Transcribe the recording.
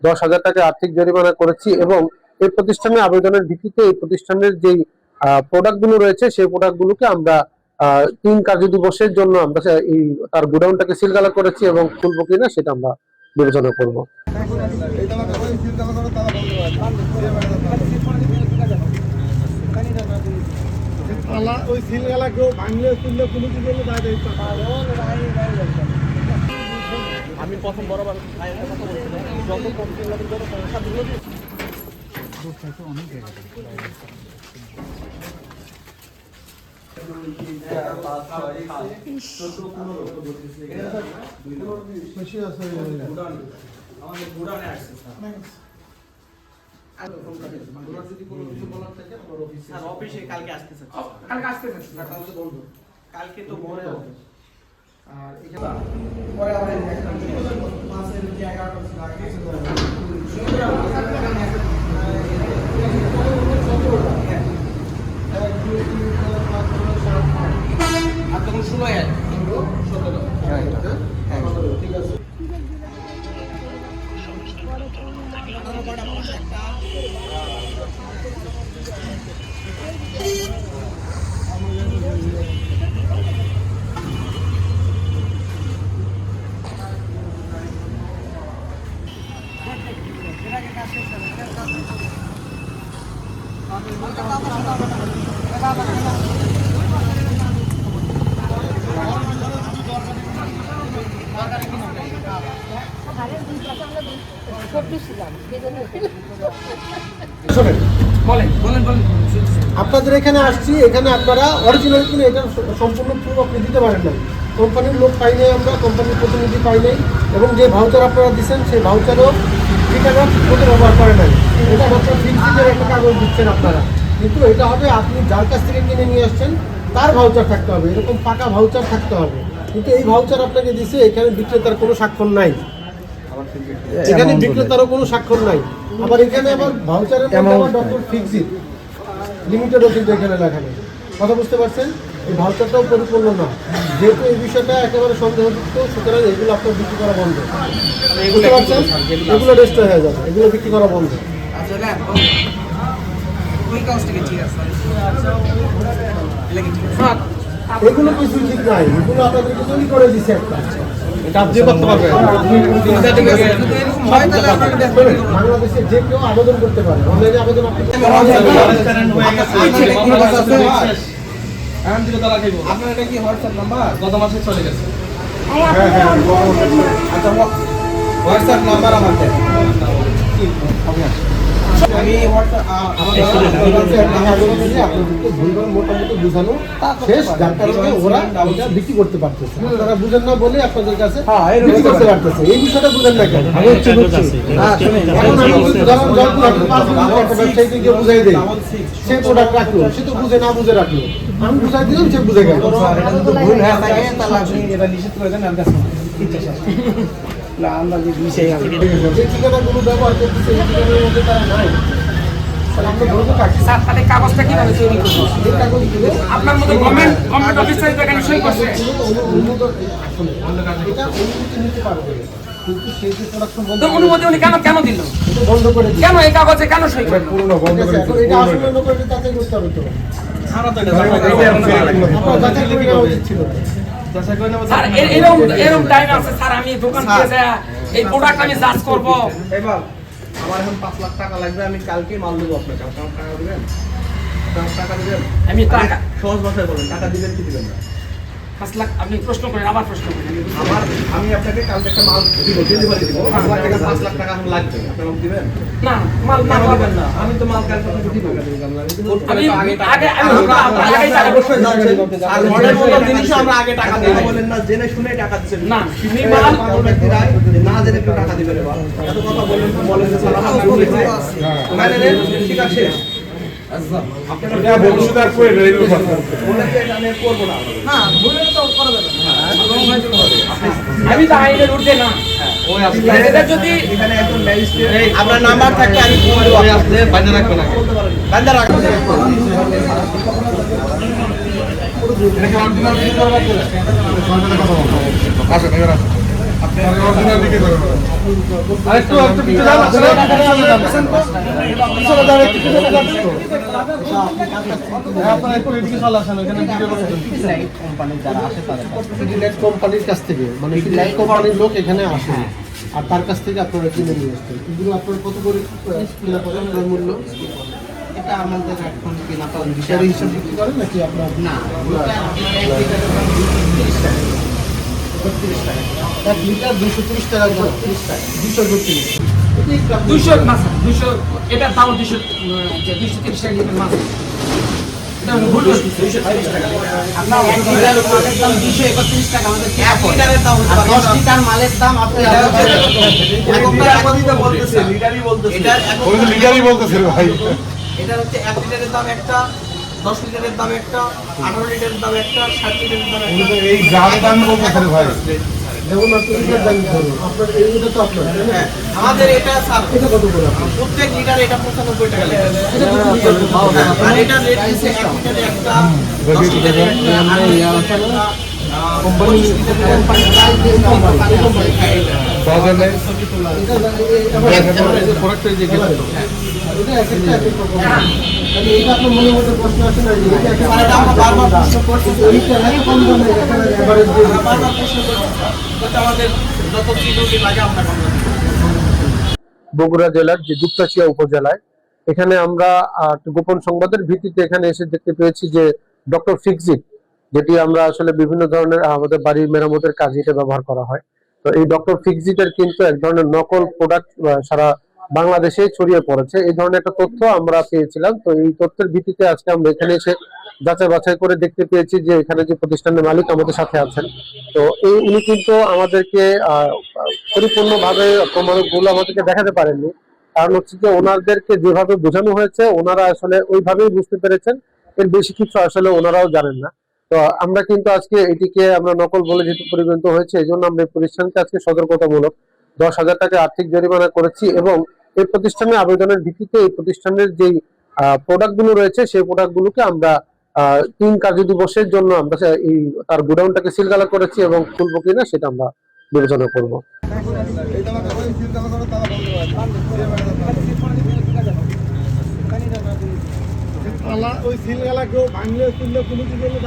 10,000 টাকা আর্থিক জরিমানা করেছি এবং এই প্রতিষ্ঠানে আবেদনের ভিত্তিতে এই প্রতিষ্ঠানের যেই প্রোডাক্ট গুলো রয়েছে সেই প্রোডাক্ট গুলোকে আমরা 3 কার্যদিবসের জন্য আমরা এই তার গোডাউনটাকে সিলগালা করেছি এবং খুলবো কিনা সেটা আমরা বিবেচনা করব। আমি প্রথম বরাবর কথা বলছিলাম যত কমপ্লেন লাগে যত সমস্যা দিল অনেক জায়গা কালকে তো বড় আর পরে আমরা মাসের যে আপনাদের এখানে আসছি, এখানে আপনারা অরিজিনাল কিনে এটা সম্পূর্ণ প্রুফ আপনি দিতে পারেন না। কোম্পানির লোক পাই নাই, আমরা কোম্পানির প্রতিনিধি পাই নাই, এবং যে ভাউচার আপনারা দিচ্ছেন সেই ভাউচারও ঠিকানা ঠিকমতো ব্যবহার করে নাই। এটা মাত্র ফিক্সিংয়ের একটা কাগজ দিচ্ছেন আপনারা, কিন্তু এটা হবে আপনি যার কাছ থেকে কিনে নিয়ে আসছেন তার ভাউচার থাকতে হবে, এরকম পাকা ভাউচার থাকতে হবে। কিন্তু এই ভাউচার আপনাকে দিছে, এখানে বিক্রেতার কোনো স্বাক্ষর নাই, এখানে বিক্রেতারও কোনো স্বাক্ষর নাই। আবার এখানে আবার ভাউচারের মধ্যে আবার ডক্টর ফিক্সিট লিমিটেডও কিন্তু এখানে লেখা নেই। কথা বুঝতে পারছেন? এই ভাউচারটাও পরিপূর্ণ না। যেহেতু এই বিষয়টা একেবারে সন্দেহযুক্ত, সুতরাং এগুলো আপনার বিক্রি করা বন্ধ। বুঝতে পারছেন? এগুলো রেজিস্টার হয়ে যাবে, এগুলো বিক্রি করা বন্ধ। এগুলো কিছু ঠিক নাই, এগুলো আপনাদেরকে তৈরি করে দিচ্ছে একটা। বাংলাদেশে যে কেউ আবেদন করতে পারে, অনলাইনে আবেদন আপনার এটা কি হোয়াটসঅ্যাপ নাম্বার গত মাসে চলে গেছে? আচ্ছা হোয়াটসঅ্যাপ নাম্বার আমাদের আমি মোটামুটি বুঝানো শেষ, যার কারণে ওরা বিক্রি করতে পারতেছে। তারা বুঝেন না বলে আপনাদের কাছে বিক্রি করতে পারতেছে। এই বিষয়টা বুঝেন না কেন? ব্যবসায়ীকে গিয়ে বুঝাই দেয়, সে প্রোডাক্ট রাখলো, সে তো বুঝে না বুঝে রাখলো, আমি বুঝাই দিলাম, সে বুঝে গেল। ভুল হয়ে থাকে তাহলে আপনি এটা নিষেধ করে দেন। আমার কাছে আমরা যে ঠিকানাগুলো ব্যবহার করতেছে এই ঠিকানার মধ্যে তারা নাই। কাগজটা কিভাবে তৈরি করবো? আপনার মতো গভর্নমেন্ট অফিসার এখানে সই করছে, অনুমতি উনি কেন কেন দিল? বন্ধ করে কেন এই কাগজে কেন সই করে? পুরনো বন্ধ করে এটা আসলে করে তাতে করতে হবে তো। স্যার এরকম টাইম আছে স্যার, আমি দোকান থেকে এই প্রোডাক্ট আমি জাজ করব। আমার এখন 5 লাখ টাকা লাগবে, আমি কালকে মাল দেবো আপনাকে। আপনার টাকা দিবেন? টাকা দিবেন? আমি টাকা সহজ ভাষায় বলেন, টাকা দিবেন কি দিবেন না? 5 লাখ আপনি প্রশ্ন করেন, আবার প্রশ্ন করেন। আমি আপনাকে কালকে একটা মাল দিব, ডেলিভারি দিব, 5 লাখ টাকা এখন লাগবে, আপনি আমাকে দিবেন? না মাল না দিবেন না, আমি তো মাল কালকে আপনাকে দিব। আমরা আগে টাকা দেব বলেন না, জেনে শুনে টাকা দিচ্ছেন না, না জেনে কেউ টাকা দিবেন না। এত কথা বলেন যে স্যার আমার মানে ঠিক আছে, আপনারা ভবিষ্যতে আর করে নেই বলে আমি করব না। হ্যাঁ বলে তো করা যাবে না। আমি তো আইনের ঊর্ধ্বে না। ওই আপনারা যদি এখানে একজন ম্যাজিস্ট্রেট আপনার নাম্বার থাকলে আমি ফোন করব, আপনি বান্ধা রাখবেন না, বান্ধা রাখবেন। এটা কি অরিজিনাল কি করবা? আসেন এবার আসেন। আরেকটু পিছনে যান, পিছনে যান, একটু পিছনে যান। আপনারা একটু এদিকে চলে আসেন, ওখানে ভিডিও করছেন। ডিলাইট কোম্পানির কাছ থেকে, মানে ডিলাইট কোম্পানির লোক এখানে আসে আর তার কাছ থেকে আপনারা কিনে নিয়ে আসছেন। এগুলো আপনার কত করে কিনা করেন মূল্য? এটা আমাদের এখন কিনা পাওয়া লিটারের হিসাব বিক্রি করেন নাকি আপনার? না, 1 লিটার 230 টাকা, 230। 200 মাছ 200 এটার দাম 230 টাকা লিটার মাছ। এটা ভুল বলছি 230 টাকা আপনার 1 লিটার মালের দাম 231 টাকা আমাদের কিনা 1 পড়ে। লিটারের দাম হচ্ছে আর 10 লিটার মালের দাম আপনি এটা বলতেছে লিটারই বলতেছে এটা হচ্ছে 1 লিটারের দাম একটা, 10 লিটারের দাম একটা, 18 লিটারের দাম একটা, 60 লিটারের দাম একটা। এই গ্রাম দাম বলতেছে ভাই। যেমন আপনি লিটার দাম ধরুন, আপনার এইটা তো আপনার, তাই না? হ্যাঁ, আমাদের এটা স্যার এটা কত করে আপনার? প্রত্যেক লিটারে এটা 95 টাকা লিটার। এটা কত লিটার পাওয়া যায়? আর এটা রেট দিচ্ছে 1 লিটারে একটা, 10 লিটারে একটা, 18 লিটারে একটা, কোম্পানি প্রোডাক্টের যে এটা একটা এক এক রকম। তাহলে এটা আপনার মনের মধ্যে প্রশ্ন আসে না যে এটা একটা আর এটা আমরা বারবার প্রশ্ন করছি, এইটা এত কম দামে এখানে এভারেজ দিয়ে আমরা বারবার প্রশ্ন করছি স্যার। এটা আমাদের যত কিলোটি লাগে আমরা আমরা দিই। বগুড়া জেলার যে দুপচাচিয়া উপজেলায় এখানে আমরা গোপন সংবাদের ভিত্তিতে এখানে এসে দেখতে পেয়েছি যে ডক্টর ফিক্সিট, যেটি আমরা আসলে বিভিন্ন ধরনের আমাদের বাড়ির মেরামতের কাজে এটা ব্যবহার করা হয়। তো এই ডক্টর ফিক্সিটের কিন্তু এক ধরনের নকল প্রোডাক্ট সারা বাংলাদেশে ছড়িয়ে পড়েছে, এই ধরনের একটা তথ্য আমরা পেয়েছিলাম। তো এই তথ্যের ভিত্তিতে আজকে আমরা এখানে এসে যাচাই বাছাই করে দেখতে পেয়েছি যে এখানে যে প্রতিষ্ঠানের মালিক আমাদের সাথে আছেন, তো উনি কিন্তু আমাদেরকে পরিপূর্ণভাবে প্রমাণগুলো আমাদেরকে দেখাতে পারেননি। কারণ হচ্ছে যে ওনাদেরকে যেভাবে বোঝানো হয়েছে ওনারা আসলে ওইভাবেই বুঝতে পেরেছেন, এর বেশি কিছু আসলে ওনারাও জানেন না। তো আমরা কিন্তু আজকে এটিকে আমরা নকল বলে যেহেতু পরিগণিত হয়েছে, এই জন্য আমরা এই প্রতিষ্ঠানকে আজকে সতর্কতামূলক 10,000 টাকা আর্থিক জরিমানা করেছি এবং এই প্রতিষ্ঠানের আবেদনের ভিত্তিতে এই প্রতিষ্ঠানের যেই প্রোডাক্ট গুলো রয়েছে সেই প্রোডাক্ট গুলোকে আমরা 3 কার্যদিবসের জন্য আমরা এই তার গোডাউনটাকে সিলগালা করেছি এবং খুলবো কিনা সেটা আমরা বিবেচনা করব। ওই সিলগালা কেউ ভাঙলে তুললে কোনো কি করলে